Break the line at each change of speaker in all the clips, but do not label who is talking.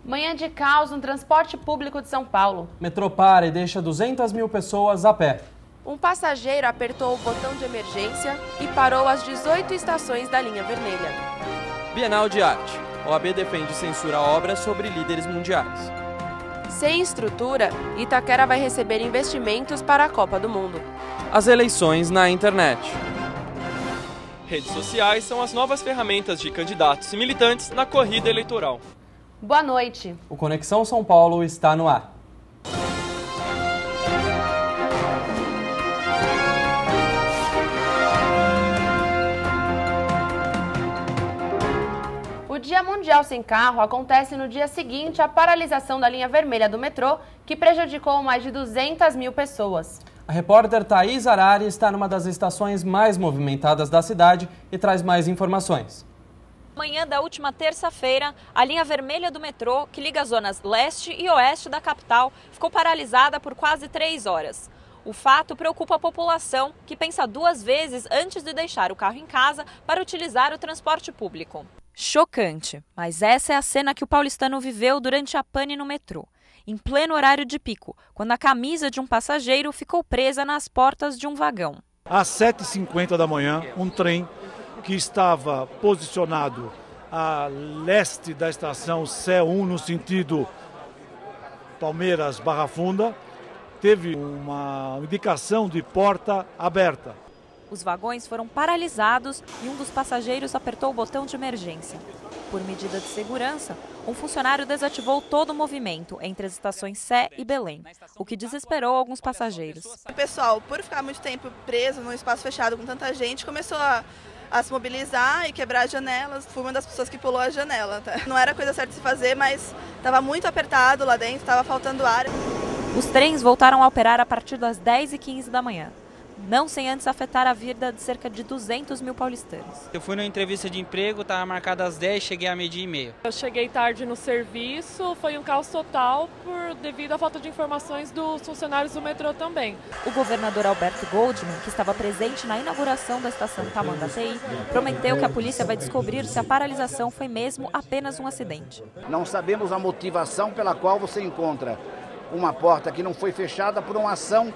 Manhã de caos no transporte público de São Paulo.
Metrô para e deixa 200 mil pessoas a pé.
Um passageiro apertou o botão de emergência e parou às 18 estações da linha vermelha.
Bienal de Arte. OAB defende censura a obras sobre líderes mundiais.
Sem estrutura, Itaquera vai receber investimentos para a Copa do Mundo.
As eleições na internet. Redes sociais são as novas ferramentas de candidatos e militantes na corrida eleitoral.
Boa noite.
O Conexão São Paulo está no ar.
O Dia Mundial Sem Carro acontece no dia seguinte à paralisação da linha vermelha do metrô, que prejudicou mais de 200 mil pessoas.
A repórter Thaís Arari está numa das estações mais movimentadas da cidade e traz mais informações.
Manhã da última terça-feira, a linha vermelha do metrô, que liga as zonas leste e oeste da capital, ficou paralisada por quase 3 horas. O fato preocupa a população, que pensa 2 vezes antes de deixar o carro em casa para utilizar o transporte público. Chocante, mas essa é a cena que o paulistano viveu durante a pane no metrô, em pleno horário de pico, quando a camisa de um passageiro ficou presa nas portas de um vagão.
Às 7h50 da manhã, um trem que estava posicionado a leste da estação Sé 1, no sentido Palmeiras-Barra Funda, teve uma indicação de porta aberta.
Os vagões foram paralisados e um dos passageiros apertou o botão de emergência. Por medida de segurança, um funcionário desativou todo o movimento entre as estações Sé e Belém, o que desesperou alguns passageiros.
O pessoal, por ficar muito tempo preso num espaço fechado com tanta gente, começou a se mobilizar e quebrar as janelas. Fui uma das pessoas que pulou a janela. Tá? Não era coisa certa de se fazer, mas estava muito apertado lá dentro, estava faltando ar.
Os trens voltaram a operar a partir das 10h15 da manhã. Não sem antes afetar a vida de cerca de 200 mil paulistanos.
Eu fui numa entrevista de emprego, estava marcada às 10, cheguei a 12h30.
Eu cheguei tarde no serviço, foi um caos total devido à falta de informações dos funcionários do metrô também.
O governador Alberto Goldman, que estava presente na inauguração da estação Tamanduateí, prometeu que a polícia vai descobrir se a paralisação foi mesmo apenas um acidente.
Não sabemos a motivação pela qual você encontra uma porta que não foi fechada por uma ação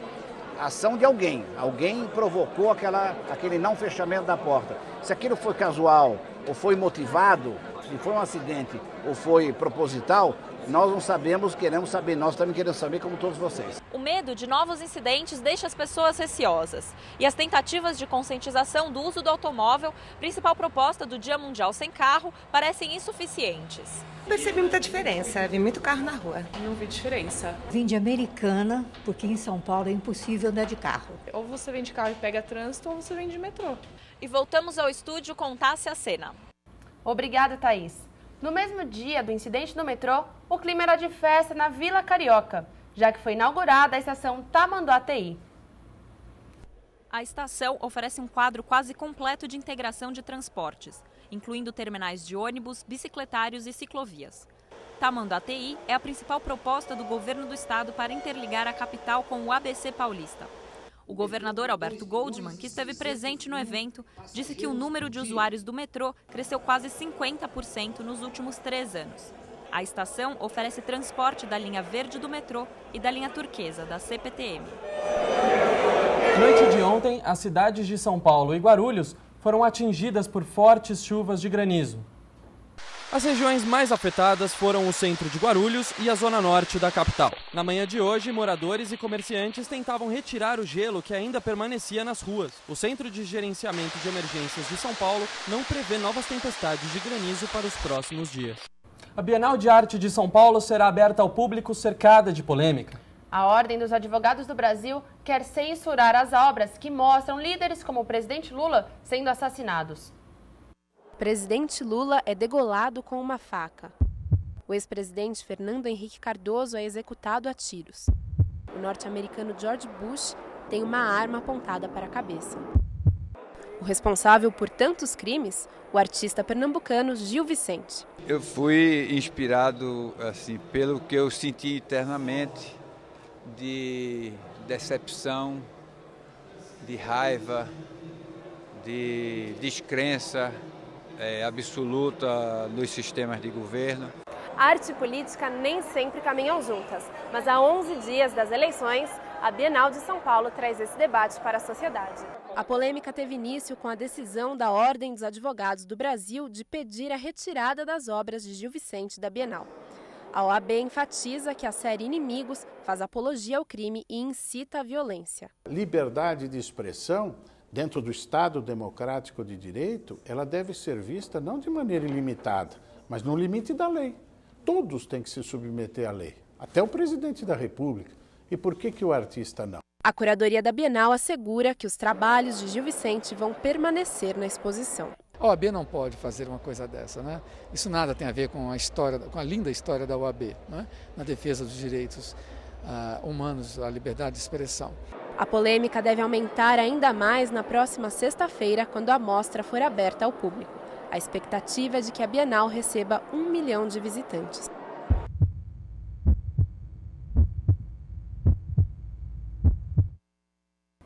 de alguém. Alguém provocou aquele não fechamento da porta. Se aquilo foi casual ou foi motivado, se foi um acidente ou foi proposital, nós não sabemos, queremos saber, nós também queremos saber como todos vocês.
O medo de novos incidentes deixa as pessoas receosas. E as tentativas de conscientização do uso do automóvel, principal proposta do Dia Mundial Sem Carro, parecem insuficientes.
Percebi muita diferença, vi muito carro na rua.
Não vi diferença.
Vim de Americana, porque em São Paulo é impossível andar de carro.
Ou você vem de carro e pega trânsito, ou você vem de metrô.
E voltamos ao estúdio com Tássia Sena.
Obrigada, Thaís. No mesmo dia do incidente no metrô, o clima era de festa na Vila Carioca, já que foi inaugurada a estação Tamanduateí.
A estação oferece um quadro quase completo de integração de transportes, incluindo terminais de ônibus, bicicletários e ciclovias. Tamanduateí é a principal proposta do governo do estado para interligar a capital com o ABC paulista. O governador Alberto Goldman, que esteve presente no evento, disse que o número de usuários do metrô cresceu quase 50% nos últimos 3 anos. A estação oferece transporte da linha verde do metrô e da linha turquesa, da CPTM.
Na noite de ontem, as cidades de São Paulo e Guarulhos foram atingidas por fortes chuvas de granizo.
As regiões mais afetadas foram o centro de Guarulhos e a zona norte da capital. Na manhã de hoje, moradores e comerciantes tentavam retirar o gelo que ainda permanecia nas ruas. O Centro de Gerenciamento de Emergências de São Paulo não prevê novas tempestades de granizo para os próximos dias.
A Bienal de Arte de São Paulo será aberta ao público, cercada de polêmica.
A Ordem dos Advogados do Brasil quer censurar as obras que mostram líderes como o presidente Lula sendo assassinados.
Presidente Lula é degolado com uma faca. O ex-presidente Fernando Henrique Cardoso é executado a tiros. O norte-americano George Bush tem uma arma apontada para a cabeça. O responsável por tantos crimes, o artista pernambucano Gil Vicente.
Eu fui inspirado assim, pelo que eu senti internamente de decepção, de raiva, de descrença absoluta nos sistemas de governo.
Arte e política nem sempre caminham juntas, mas há 11 dias das eleições, a Bienal de São Paulo traz esse debate para a sociedade. A polêmica teve início com a decisão da Ordem dos Advogados do Brasil de pedir a retirada das obras de Gil Vicente da Bienal. A OAB enfatiza que a série Inimigos faz apologia ao crime e incita a violência.
Liberdade de expressão, dentro do Estado democrático de direito, ela deve ser vista não de maneira ilimitada, mas no limite da lei. Todos têm que se submeter à lei, até o presidente da República. E por que o artista não?
A curadoria da Bienal assegura que os trabalhos de Gil Vicente vão permanecer na exposição.
A OAB não pode fazer uma coisa dessa, né? Isso nada tem a ver com a história, com a linda história da OAB, né? Na defesa dos direitos humanos, à liberdade de expressão.
A polêmica deve aumentar ainda mais na próxima sexta-feira, quando a mostra for aberta ao público. A expectativa é de que a Bienal receba 1 milhão de visitantes.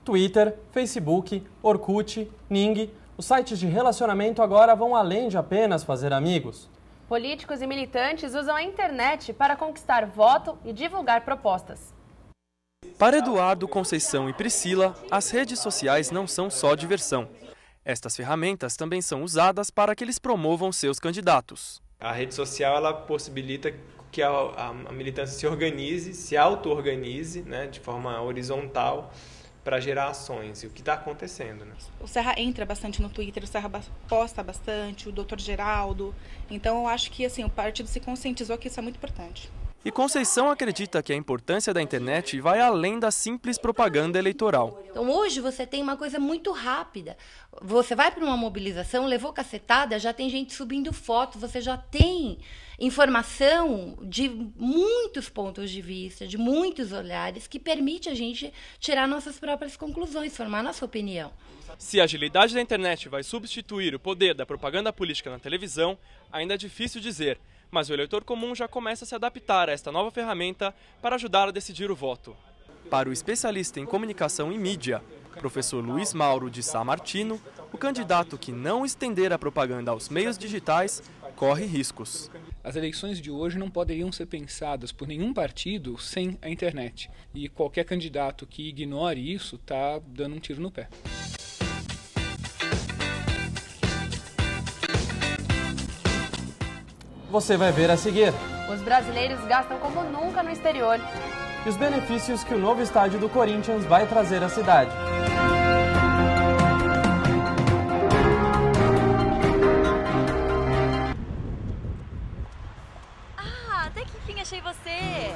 Twitter, Facebook, Orkut, Ning, os sites de relacionamento agora vão além de apenas fazer amigos.
Políticos e militantes usam a internet para conquistar voto e divulgar propostas.
Para Eduardo, Conceição e Priscila, as redes sociais não são só diversão. Estas ferramentas também são usadas para que eles promovam seus candidatos.
A rede social ela possibilita que a militância se organize, se auto-organize, né, de forma horizontal, para gerar ações, e o que está acontecendo. Né?
O Serra entra bastante no Twitter, o Serra posta bastante, o Dr. Geraldo. Então eu acho que assim, o partido se conscientizou que isso é muito importante.
E Conceição acredita que a importância da internet vai além da simples propaganda eleitoral.
Então hoje você tem uma coisa muito rápida. Você vai para uma mobilização, levou cacetada, já tem gente subindo foto, você já tem informação de muitos pontos de vista, de muitos olhares, que permite a gente tirar nossas próprias conclusões, formar nossa opinião.
Se a agilidade da internet vai substituir o poder da propaganda política na televisão, ainda é difícil dizer, mas o eleitor comum já começa a se adaptar a esta nova ferramenta para ajudar a decidir o voto. Para o especialista em comunicação e mídia, professor Luiz Mauro de Sá Martino, o candidato que não estender a propaganda aos meios digitais corre riscos.
As eleições de hoje não poderiam ser pensadas por nenhum partido sem a internet. E qualquer candidato que ignore isso está dando um tiro no pé.
Você vai ver a seguir.
Os brasileiros gastam como nunca no exterior.
E os benefícios que o novo estádio do Corinthians vai trazer à cidade.
Até que enfim achei você!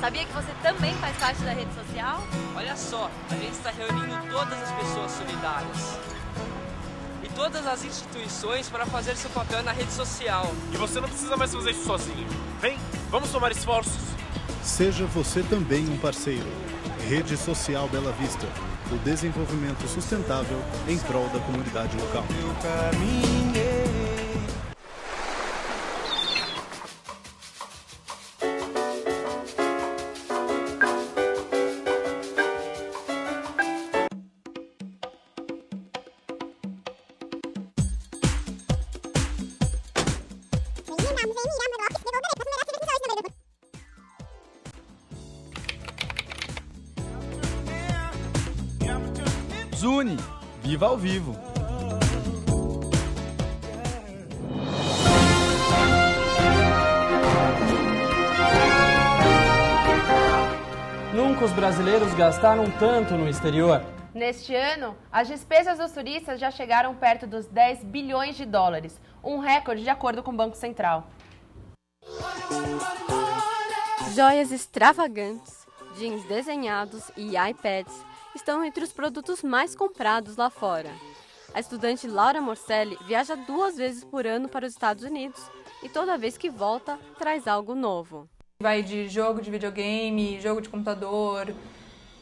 Sabia que você também faz parte da rede social?
Olha só, a gente está reunindo todas as pessoas solidárias e todas as instituições para fazer seu papel na rede social.
E você não precisa mais fazer isso sozinho. Vem, vamos somar esforços.
Seja você também um parceiro. Rede Social Bela Vista. O desenvolvimento sustentável em prol da comunidade local.
Zuni, viva ao vivo.
Nunca os brasileiros gastaram tanto no exterior.
Neste ano, as despesas dos turistas já chegaram perto dos 10 bilhões de dólares, um recorde de acordo com o Banco Central.
Joias extravagantes, jeans desenhados e iPads estão entre os produtos mais comprados lá fora. A estudante Laura Morcelli viaja 2 vezes por ano para os Estados Unidos e toda vez que volta, traz algo novo.
Vai de jogo de videogame, jogo de computador,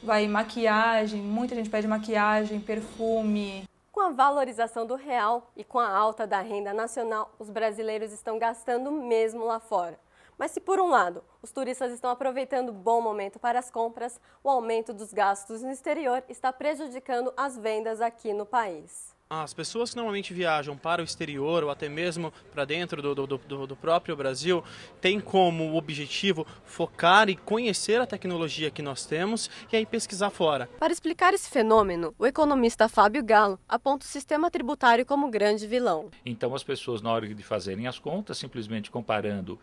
vai maquiagem, muita gente pede maquiagem, perfume.
Com a valorização do real e com a alta da renda nacional, os brasileiros estão gastando mesmo lá fora. Mas se por um lado, os turistas estão aproveitando o bom momento para as compras, o aumento dos gastos no exterior está prejudicando as vendas aqui no país.
As pessoas que normalmente viajam para o exterior ou até mesmo para dentro do próprio Brasil têm como objetivo focar e conhecer a tecnologia que nós temos e aí pesquisar fora.
Para explicar esse fenômeno, o economista Fábio Galo aponta o sistema tributário como grande vilão.
Então as pessoas, na hora de fazerem as contas, simplesmente comparando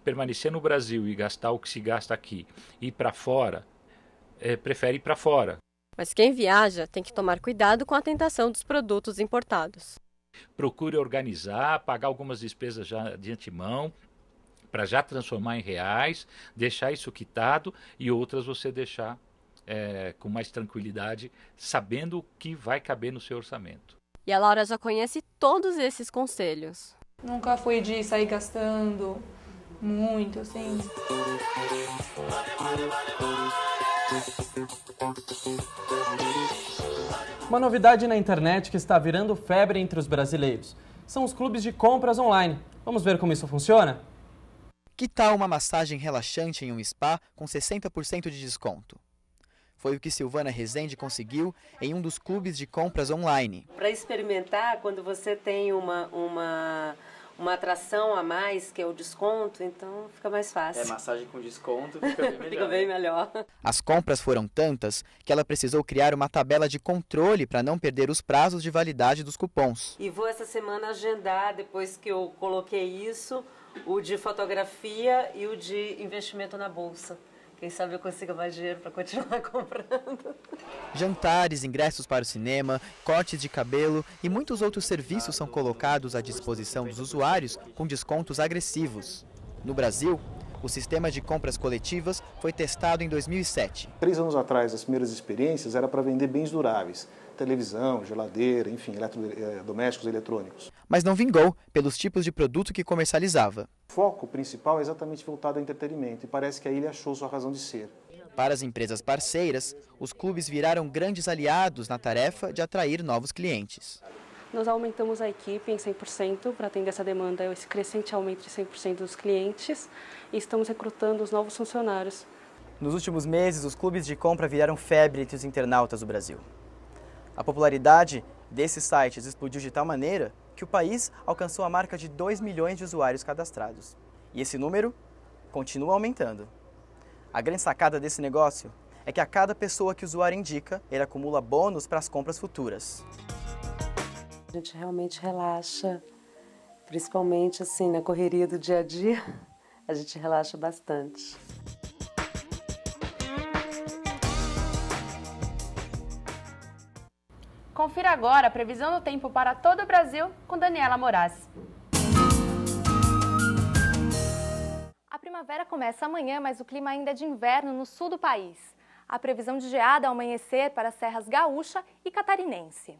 permanecer no Brasil e gastar o que se gasta aqui e ir para fora, prefere ir para fora.
Mas quem viaja tem que tomar cuidado com a tentação dos produtos importados.
Procure organizar, pagar algumas despesas já de antemão, para já transformar em reais, deixar isso quitado e outras você deixar com mais tranquilidade, sabendo o que vai caber no seu orçamento.
E a Laura já conhece todos esses conselhos.
Nunca fui de sair gastando muito, assim.
Uma novidade na internet que está virando febre entre os brasileiros são os clubes de compras online. Vamos ver como isso funciona?
Que tal uma massagem relaxante em um spa com 60% de desconto? Foi o que Silvana Rezende conseguiu em um dos clubes de compras online.
Para experimentar, quando você tem uma atração a mais, que é o desconto, então fica mais fácil.
Massagem com desconto fica bem melhor.
Fica bem melhor.
As compras foram tantas que ela precisou criar uma tabela de controle para não perder os prazos de validade dos cupons.
E vou essa semana agendar, depois que eu coloquei isso, o de fotografia e o de investimento na bolsa. Quem sabe eu consiga mais dinheiro para continuar comprando.
Jantares, ingressos para o cinema, cortes de cabelo e muitos outros serviços são colocados à disposição dos usuários com descontos agressivos. No Brasil, o sistema de compras coletivas foi testado em 2007.
3 anos atrás, as primeiras experiências era para vender bens duráveis. Televisão, geladeira, enfim, eletrodomésticos eletrônicos.
Mas não vingou pelos tipos de produto que comercializava.
O foco principal é exatamente voltado ao entretenimento e parece que aí ele achou sua razão de ser.
Para as empresas parceiras, os clubes viraram grandes aliados na tarefa de atrair novos clientes.
Nós aumentamos a equipe em 100% para atender essa demanda, esse crescente aumento de 100% dos clientes, e estamos recrutando os novos funcionários.
Nos últimos meses, os clubes de compra viraram febre entre os internautas do Brasil. A popularidade desses sites explodiu de tal maneira que o país alcançou a marca de 2 milhões de usuários cadastrados. E esse número continua aumentando. A grande sacada desse negócio é que a cada pessoa que o usuário indica, ele acumula bônus para as compras futuras.
A gente realmente relaxa, principalmente assim na correria do dia a dia, a gente relaxa bastante.
Confira agora a previsão do tempo para todo o Brasil com Daniela Moraes.
A primavera começa amanhã, mas o clima ainda é de inverno no sul do país. A previsão de geada ao amanhecer para as serras gaúcha e catarinense.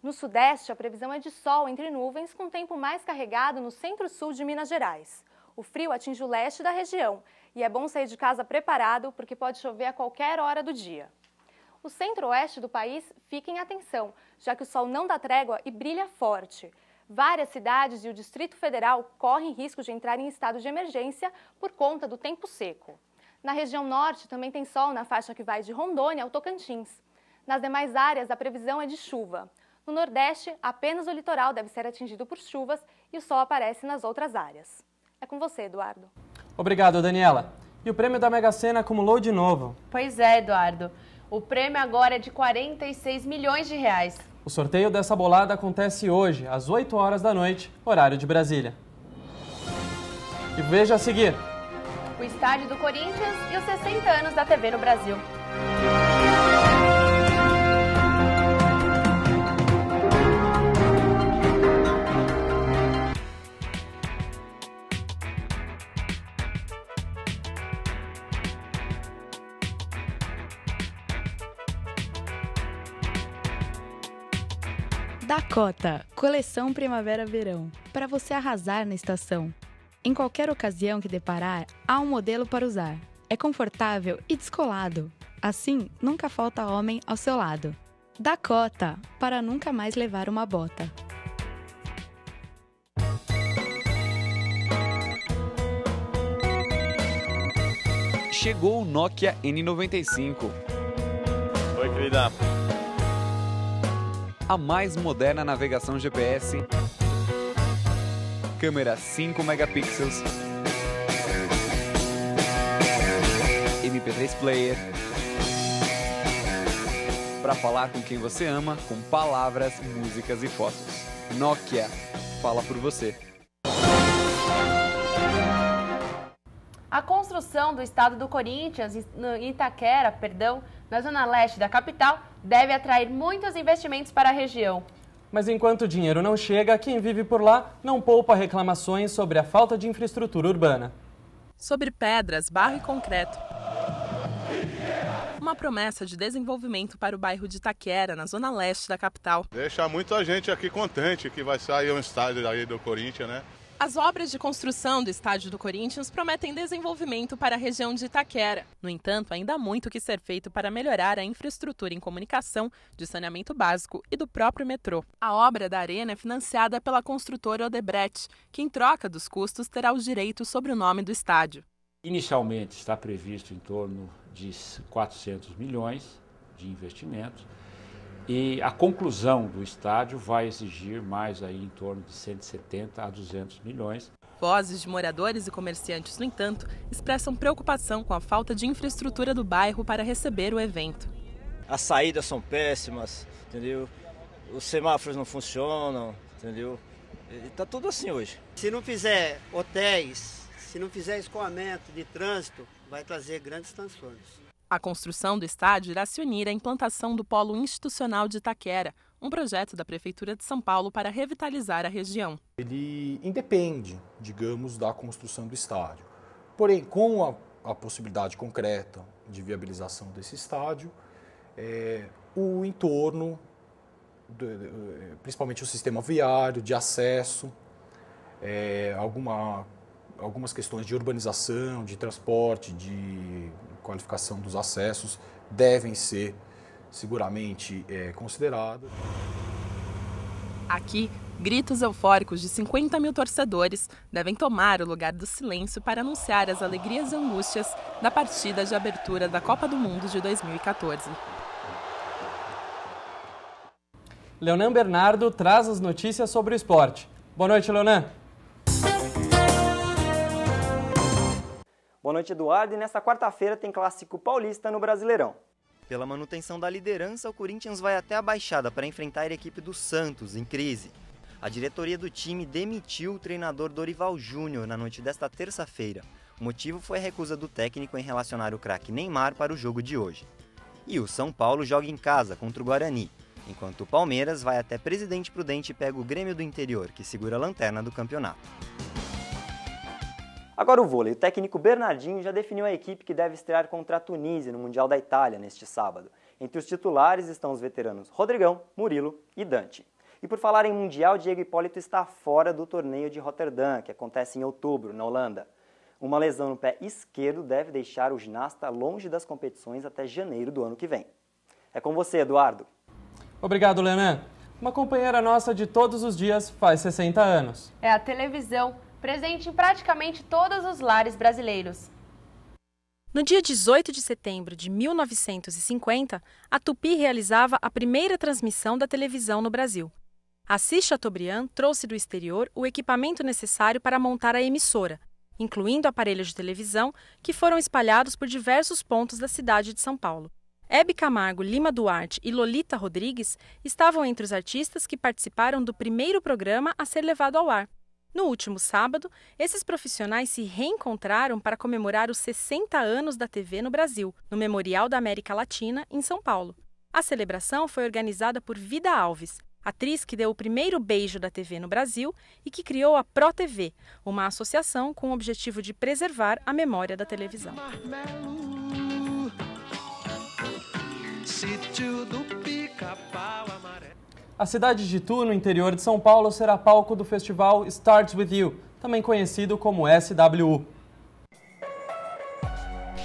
No sudeste, a previsão é de sol entre nuvens, com tempo mais carregado no centro-sul de Minas Gerais. O frio atinge o leste da região e é bom sair de casa preparado, porque pode chover a qualquer hora do dia. O centro-oeste do país fica em atenção, já que o sol não dá trégua e brilha forte. Várias cidades e o Distrito Federal correm risco de entrar em estado de emergência por conta do tempo seco. Na região norte também tem sol na faixa que vai de Rondônia ao Tocantins. Nas demais áreas, a previsão é de chuva. No nordeste, apenas o litoral deve ser atingido por chuvas e o sol aparece nas outras áreas. É com você, Eduardo.
Obrigado, Daniela. E o prêmio da Mega Sena acumulou de novo.
Pois é, Eduardo. O prêmio agora é de 46 milhões de reais.
O sorteio dessa bolada acontece hoje, às 8 horas da noite, horário de Brasília. E veja a seguir.
O estádio do Corinthians e os 60 anos da TV no Brasil.
Dakota, coleção primavera-verão, para você arrasar na estação. Em qualquer ocasião que deparar, há um modelo para usar. É confortável e descolado. Assim, nunca falta homem ao seu lado. Dakota, para nunca mais levar uma bota.
Chegou o Nokia N95.
Oi, querida.
a mais moderna navegação GPS, câmera 5 megapixels, MP3 player, para falar com quem você ama, com palavras, músicas e fotos. Nokia, fala por você.
A construção do estádio do Corinthians, em Itaquera, na zona leste da capital, deve atrair muitos investimentos para a região.
Mas enquanto o dinheiro não chega, quem vive por lá não poupa reclamações sobre a falta de infraestrutura urbana.
Sobre pedras, barro e concreto. Uma promessa de desenvolvimento para o bairro de Itaquera, na zona leste da capital.
Deixa muita gente aqui contente que vai sair um estádio aí do Corinthians, né?
As obras de construção do estádio do Corinthians prometem desenvolvimento para a região de Itaquera. No entanto, ainda há muito que ser feito para melhorar a infraestrutura em comunicação, de saneamento básico e do próprio metrô. A obra da arena é financiada pela construtora Odebrecht, que em troca dos custos terá os direitos sobre o nome do estádio.
Inicialmente está previsto em torno de 400 milhões de investimentos. E a conclusão do estádio vai exigir mais aí em torno de 170 a 200 milhões.
Vozes de moradores e comerciantes, no entanto, expressam preocupação com a falta de infraestrutura do bairro para receber o evento.
As saídas são péssimas, entendeu? Os semáforos não funcionam, entendeu? Está tudo assim hoje.
Se não fizer hotéis, se não fizer escoamento de trânsito, vai trazer grandes transtornos.
A construção do estádio irá se unir à implantação do Polo Institucional de Itaquera, um projeto da Prefeitura de São Paulo para revitalizar a região.
Ele independe, digamos, da construção do estádio. Porém, com a possibilidade concreta de viabilização desse estádio, o entorno, principalmente o sistema viário, de acesso, algumas questões de urbanização, de transporte, de qualificação dos acessos devem ser seguramente considerados.
Aqui, gritos eufóricos de 50 mil torcedores devem tomar o lugar do silêncio para anunciar as alegrias e angústias da partida de abertura da Copa do Mundo de 2014.
Leonan Bernardo traz as notícias sobre o esporte. Boa noite, Leonan.
Boa noite, Eduardo. E nesta quarta-feira tem Clássico Paulista no Brasileirão.
Pela manutenção da liderança, o Corinthians vai até a Baixada para enfrentar a equipe do Santos, em crise. A diretoria do time demitiu o treinador Dorival Júnior na noite desta terça-feira. O motivo foi a recusa do técnico em relacionar o craque Neymar para o jogo de hoje. E o São Paulo joga em casa contra o Guarani, enquanto o Palmeiras vai até Presidente Prudente e pega o Grêmio do Interior, que segura a lanterna do campeonato.
Agora o vôlei. O técnico Bernardinho já definiu a equipe que deve estrear contra a Tunísia no Mundial da Itália neste sábado. Entre os titulares estão os veteranos Rodrigão, Murilo e Dante. E por falar em Mundial, Diego Hipólito está fora do torneio de Roterdã, que acontece em outubro, na Holanda. Uma lesão no pé esquerdo deve deixar o ginasta longe das competições até janeiro do ano que vem. É com você, Eduardo.
Obrigado, Leonan. Uma companheira nossa de todos os dias faz 60 anos.
É a televisão, presente em praticamente todos os lares brasileiros.
No dia 18 de setembro de 1950, a Tupi realizava a primeira transmissão da televisão no Brasil. Assis Chateaubriand trouxe do exterior o equipamento necessário para montar a emissora, incluindo aparelhos de televisão que foram espalhados por diversos pontos da cidade de São Paulo. Hebe Camargo Lima Duarte e Lolita Rodrigues estavam entre os artistas que participaram do primeiro programa a ser levado ao ar. No último sábado, esses profissionais se reencontraram para comemorar os 60 anos da TV no Brasil, no Memorial da América Latina, em São Paulo. A celebração foi organizada por Vida Alves, atriz que deu o primeiro beijo da TV no Brasil e que criou a ProTV, uma associação com o objetivo de preservar a memória da televisão.
A cidade de Itu, no interior de São Paulo, será palco do festival Starts With You, também conhecido como SWU.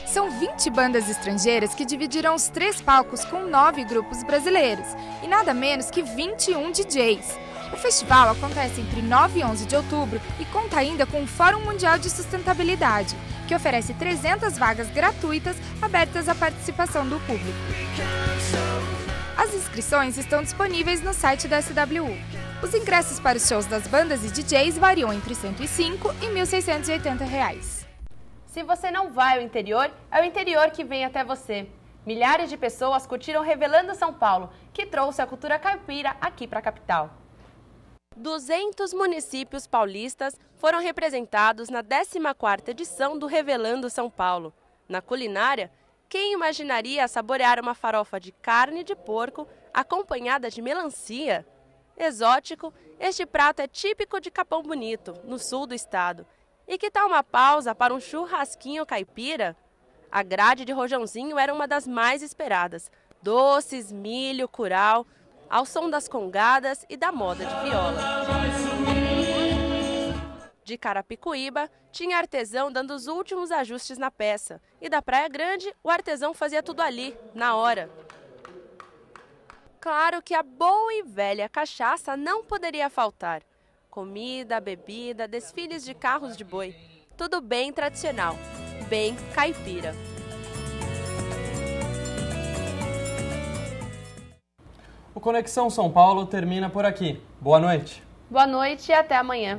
São 20 bandas estrangeiras que dividirão os 3 palcos com 9 grupos brasileiros e nada menos que 21 DJs. O festival acontece entre 9 e 11 de outubro e conta ainda com o Fórum Mundial de Sustentabilidade, que oferece 300 vagas gratuitas abertas à participação do público. As inscrições estão disponíveis no site da SWU. Os ingressos para os shows das bandas e DJs variam entre R$ 105 e R$ 1.680.
Se você não vai ao interior, é o interior que vem até você. Milhares de pessoas curtiram Revelando São Paulo, que trouxe a cultura caipira aqui para a capital. 200 municípios paulistas foram representados na 14ª edição do Revelando São Paulo. Na culinária, quem imaginaria saborear uma farofa de carne de porco acompanhada de melancia? Exótico, este prato é típico de Capão Bonito, no sul do estado. E que tal uma pausa para um churrasquinho caipira? A grade de rojãozinho era uma das mais esperadas. Doces, milho, curau, ao som das congadas e da moda de viola. De Carapicuíba, tinha artesão dando os últimos ajustes na peça. E da Praia Grande, o artesão fazia tudo ali, na hora. Claro que a boa e velha cachaça não poderia faltar. Comida, bebida, desfiles de carros de boi. Tudo bem tradicional, bem caipira.
O Conexão São Paulo termina por aqui. Boa noite.
Boa noite e até amanhã.